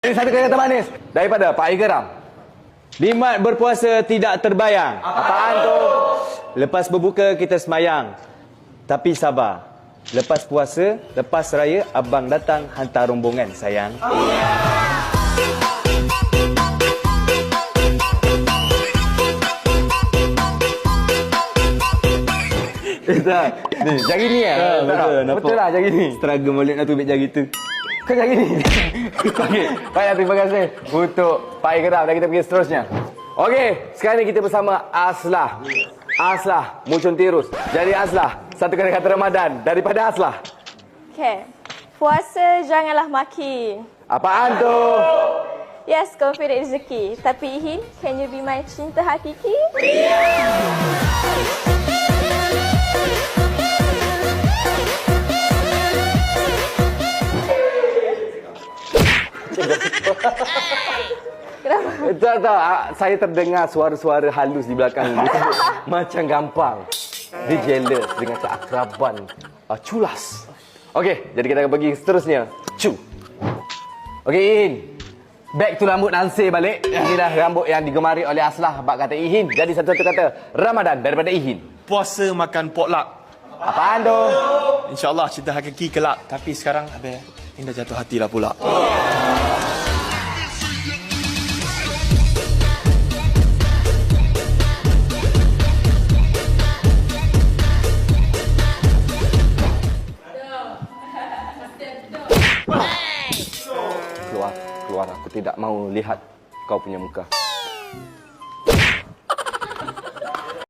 Ini satu kata manis daripada Pak Igeram. Nikmat berpuasa tidak terbayang. Apaan tu? Lepas berbuka kita semayang. Tapi sabar. Lepas puasa, lepas raya, abang datang hantar rombongan, sayang. Ni, jari ni Betul, nampak. Betul lah jari ni. Struggle molek nak tubik jari tu. Kau jari ni. Okey, baiklah, terima kasih untuk Pak Igeram dan kita pergi seterusnya. Okey, sekarang ni kita bersama Aslah. Aslah, Mucun Tirus. Jadi Aslah, satu kata-kata Ramadan daripada Aslah. Okay. Puasa janganlah maki. Apaan tu? Yes, confident rezeki. Tapi Ihin, can you be my cinta hakiki? Kenapa? Tak, saya terdengar suara-suara halus di belakang. Macam gampang. Dia jealous dengan keakraban culas. Okey, jadi kita akan pergi seterusnya. Okey, Ihin. Back to rambut Nansir balik. Inilah rambut yang digemari oleh Aslah bak kata Ihin. Jadi satu-satu kata Ramadan daripada Ihin. Puasa makan potluck. Apaan tu? InsyaAllah cinta hakiki kelak. Tapi sekarang habis ini dah jatuh hatilah pula. Keluar. Aku tidak mau lihat kau punya muka.